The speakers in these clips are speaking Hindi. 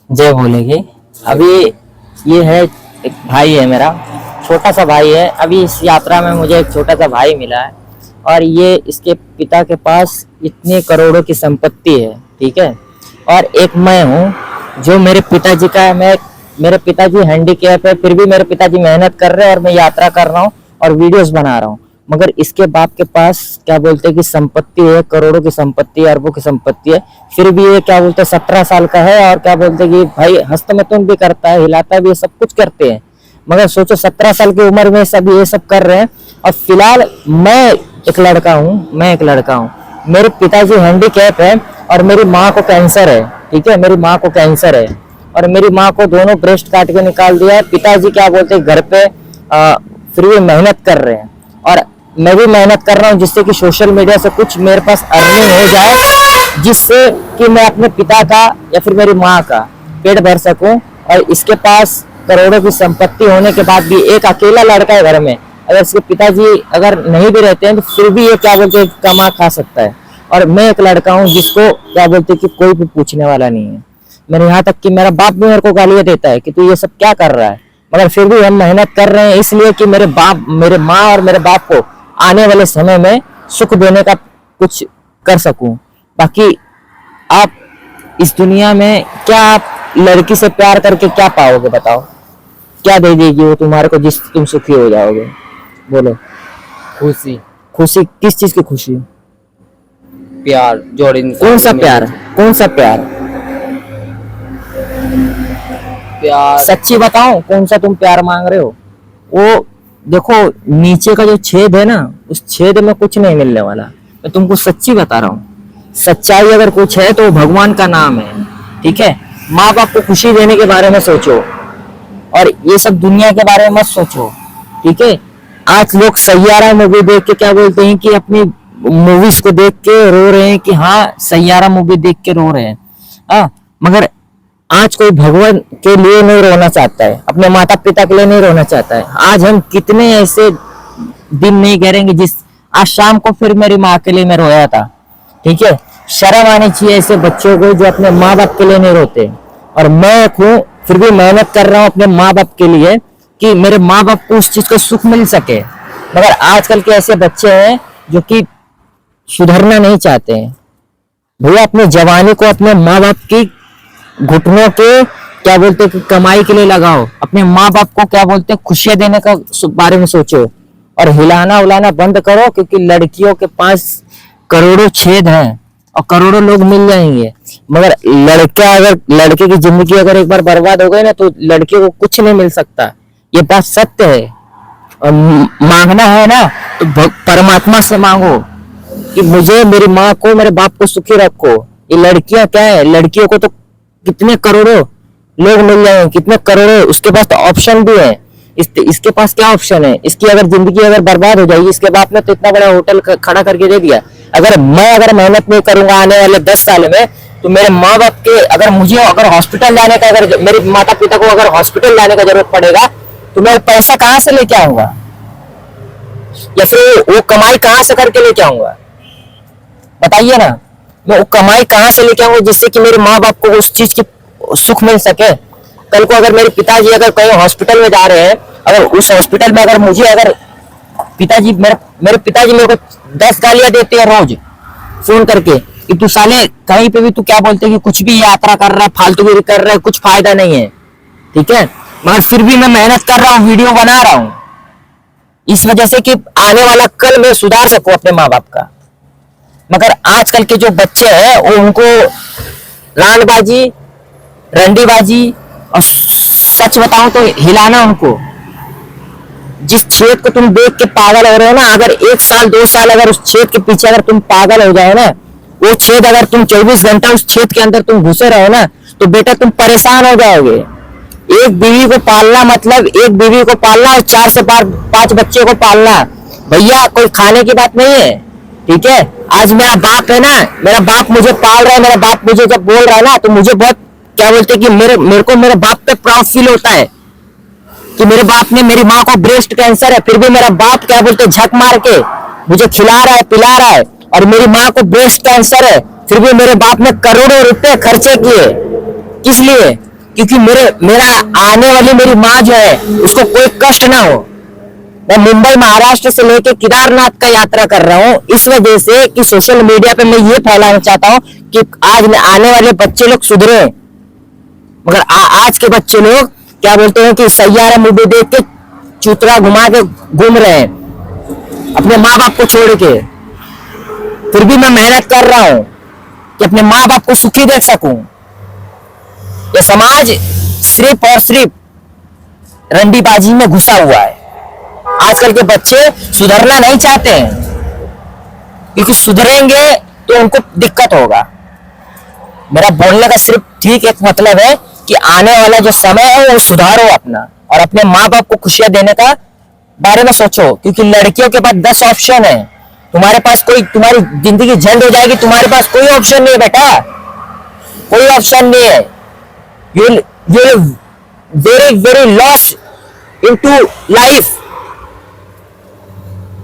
जय भोलेगी। अभी ये है, एक भाई है मेरा, छोटा सा भाई है। अभी इस यात्रा में मुझे एक छोटा सा भाई मिला है और ये इसके पिता के पास इतने करोड़ों की संपत्ति है, ठीक है। और एक मैं हूँ जो मेरे पिताजी का है। मेरे पिताजी हैंडीकैप है, फिर भी मेरे पिताजी मेहनत कर रहे हैं और मैं यात्रा कर रहा हूँ और वीडियोस बना रहा हूँ। मगर इसके बाप के पास क्या बोलते हैं कि संपत्ति है, करोड़ों की संपत्ति है, अरबों की संपत्ति है, फिर भी ये क्या बोलते हैं 17 साल का है। और क्या बोलते हैं कि भाई हस्तमैथुन भी करता है, हिलाता भी है, सब कुछ करते हैं। मगर सोचो 17 साल की उम्र में सब ये सब कर रहे हैं। और फिलहाल मैं एक लड़का हूँ, मेरे पिताजी हैंडीकैप है और मेरी माँ को कैंसर है, ठीक है। मेरी माँ को कैंसर है और मेरी माँ को दोनों ब्रेस्ट काट के निकाल दिया है। पिताजी क्या बोलते हैं घर पे फिर भी मेहनत कर रहे हैं और मैं भी मेहनत कर रहा हूँ जिससे कि सोशल मीडिया से कुछ मेरे पास अर्निंग हो जाए, जिससे कि मैं अपने पिता का या फिर मेरी माँ का पेट भर सकूं। और इसके पास करोड़ों की संपत्ति होने के बाद भी एक अकेला लड़का है घर में। अगर इसके पिताजी अगर नहीं भी रहते हैं तो फिर भी ये क्या बोलते हैं कमा खा सकता है। और मैं एक लड़का हूँ जिसको क्या बोलते हैं कि कोई भी पूछने वाला नहीं है। मैंने यहाँ तक कि मेरा बाप भी मेरे को गालियाँ देता है कि तू ये सब क्या कर रहा है, मगर फिर भी हम मेहनत कर रहे हैं इसलिए कि मेरे माँ और मेरे बाप को आने वाले समय में सुख देने का कुछ कर सकूं। बाकी आप इस दुनिया में क्या, आप लड़की से प्यार करके क्या पाओगे बताओ? क्या दे देगी वो तुम्हारे को जिस तुम सुखी हो जाओगे? बोलो। खुशी, खुशी? किस चीज की खुशी? प्यार, जोड़ इंसान कौन सा को प्यार? कौन सा प्यार? प्यार सच्ची बताओ कौन सा तुम प्यार मांग रहे हो? वो देखो नीचे का जो छेद है ना, उस छेद में कुछ नहीं मिलने वाला। मैं तुमको सच्ची बता रहा हूँ। सच्चाई अगर कुछ है तो भगवान का नाम है, ठीक है। माँ बाप को खुशी देने के बारे में सोचो और ये सब दुनिया के बारे में मत सोचो, ठीक है। आज लोग सैयारा मूवी देख के क्या बोलते हैं कि अपनी मूवीज को देख के रो रहे हैं कि हाँ सैयारा मूवी देख के रो रहे हैं, हाँ। मगर आज कोई भगवान के लिए नहीं रोना चाहता है, अपने माता पिता के लिए नहीं रोना चाहता है। आज हम कितने ऐसे दिन नहीं करेंगे जिस आज शाम को फिर मेरी माँ के लिए मैं रोया था, ठीक है। शर्म आनी चाहिए ऐसे बच्चों को जो अपने माँ बाप के लिए नहीं रोते। और मैं हूँ फिर भी मेहनत कर रहा हूँ अपने माँ बाप के लिए कि मेरे माँ बाप को उस चीज का सुख मिल सके। मगर आजकल के ऐसे बच्चे हैं जो कि सुधरना नहीं चाहते हैं। भैया अपनी जवानी को अपने माँ बाप की घुटनों के क्या बोलते कि कमाई के लिए लगाओ। अपने माँ बाप को क्या बोलते खुशियां देने का बारे में सोचो और हिलाना उलाना बंद करो, क्योंकि लड़कियों के पास करोड़ों छेद हैं और करोड़ों लोग मिल जाएंगे। मगर लड़के की जिंदगी अगर एक बार बर्बाद हो गई ना तो लड़के को कुछ नहीं मिल सकता। ये बात सत्य है। और मांगना है ना तो परमात्मा से मांगो कि मुझे, मेरी माँ को, मेरे बाप को सुखी रखो। ये लड़कियां क्या है, लड़कियों को तो कितने करोड़ों लोग मिल जाएंगे, कितने करोड़ों, उसके पास तो ऑप्शन भी है। इसके पास क्या ऑप्शन है? इसकी अगर जिंदगी अगर बर्बाद हो जाएगी, इसके बाप ने तो इतना बड़ा होटल खड़ा करके दे दिया। अगर मेहनत नहीं करूंगा आने वाले 10 साल में तो मेरे माँ बाप के, अगर मुझे हॉस्पिटल जाने का, अगर मेरे माता पिता को अगर हॉस्पिटल जाने का जरूरत पड़ेगा तो मैं पैसा कहाँ से लेके आऊंगा, या फिर वो कमाई कहाँ से करके लेके आऊंगा? बताइए ना। मैं वो कमाई कहाँ से लेके आऊंगा जिससे कि मेरे माँ बाप को उस चीज की सुख मिल सके? कल को अगर मेरे पिताजी अगर कहीं हॉस्पिटल में जा रहे हैं, अगर उस हॉस्पिटल में अगर मुझे अगर मेरे पिताजी मेरे को 10 गालियां देते हैं रोज फोन करके कि तू साले कहीं पे भी तू क्या बोलते हैं कि कुछ भी यात्रा कर रहा है, फालतूगिरी कर रहा है, कुछ फायदा नहीं है, ठीक है। मगर फिर भी मैं मेहनत कर रहा हूँ, वीडियो बना रहा हूँ इस वजह से कि आने वाला कल मैं सुधार सकूं अपने माँ बाप का। मगर आजकल के जो बच्चे हैं वो उनको लानबाजी, रंडीबाजी और सच बताऊं तो हिलाना, उनको जिस छेद को तुम देख के पागल हो रहे हो ना, अगर 1 साल 2 साल अगर उस छेद के पीछे अगर तुम पागल हो जाओ ना, वो छेद अगर तुम 24 घंटा उस छेद के अंदर तुम घुसे रहो ना तो बेटा तुम परेशान हो जाओगे। एक बीवी को पालना मतलब एक बीवी को पालना और 4 से 5 बच्चे को पालना भैया कोई खाने की बात नहीं है, ठीक है। आज मेरा बाप है ना, मेरा बाप मुझे पाल रहा है, मेरा बाप मुझे जब बोल रहा है ना तो मुझे बहुत क्या बोलते कि मेरे को मेरे बाप पे प्राउड फील होता है कि मेरे बाप ने, मेरी माँ को ब्रेस्ट कैंसर है फिर भी मेरा बाप क्या बोलते झक मार के मुझे खिला रहा है, पिला रहा है। और मेरी माँ को ब्रेस्ट कैंसर है फिर भी मेरे बाप ने करोड़ों रुपए खर्चे किए। किस लिए? क्योंकि मेरा आने वाली मेरी माँ जो है उसको कोई कष्ट ना हो। मैं मुंबई महाराष्ट्र से लेके केदारनाथ का यात्रा कर रहा हूँ इस वजह से कि सोशल मीडिया पे मैं ये फैलाना चाहता हूँ कि आज आने वाले बच्चे लोग सुधरे। मगर आज के बच्चे लोग क्या बोलते हैं कि सैयारा मूवी देख के चूतरा घुमा के घूम रहे हैं अपने माँ बाप को छोड़ के। फिर भी मैं मेहनत कर रहा हूँ कि अपने माँ बाप को सुखी देख सकूं। ये समाज सिर्फ और सिर्फ रंडीबाजी में घुसा हुआ है। आजकल के बच्चे सुधरना नहीं चाहते हैं क्योंकि सुधरेंगे तो उनको दिक्कत होगा। मेरा बोलने का सिर्फ ठीक एक मतलब है कि आने वाला जो समय है वो सुधारो अपना और अपने माँ बाप को खुशियां देने का बारे में सोचो। क्योंकि लड़कियों के पास 10 ऑप्शन है, तुम्हारे पास कोई, तुम्हारी जिंदगी झंड हो जाएगी, तुम्हारे पास कोई ऑप्शन नहीं है बेटा, कोई ऑप्शन नहीं है। You very very loss into life.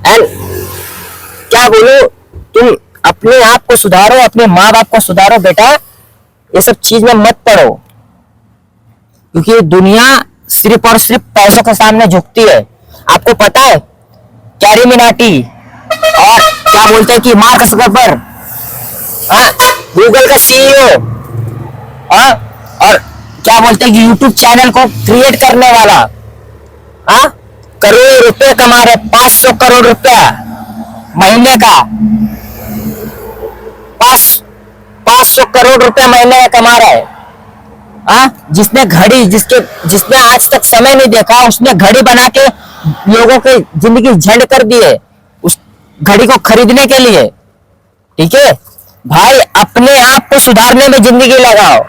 And क्या बोलो, तुम अपने आप को सुधारो, अपने माँ बाप को सुधारो बेटा, ये सब चीज में मत पड़ो। क्योंकि दुनिया सिर्फ और सिर्फ पैसों के सामने झुकती है। आपको पता है कैरी मिनाटी और क्या बोलते हैं कि मार्क जकरबर्ग, गूगल का सीईओ, और क्या बोलते हैं कि यूट्यूब चैनल को क्रिएट करने वाला, करोड़ रुपए कमा रहे, 500 करोड़ रुपया महीने का, 500 करोड़ रुपया महीने का कमा रहा है। जिसने घड़ी, जिसने आज तक समय नहीं देखा, उसने घड़ी बना के लोगों की जिंदगी झंड कर दी है उस घड़ी को खरीदने के लिए। ठीक है भाई, अपने आप को सुधारने में जिंदगी लगाओ,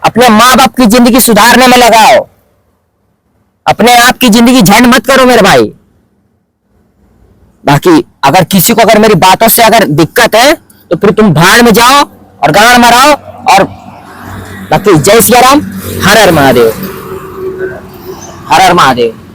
अपने माँ बाप की जिंदगी सुधारने में लगाओ, अपने आप की जिंदगी झंड मत करो मेरे भाई। बाकी अगर किसी को अगर मेरी बातों से अगर दिक्कत है तो फिर तुम भाड़ में जाओ और गाड़ मराओ। और बाकी जय सिया राम, हर हर महादेव, हर हर महादेव।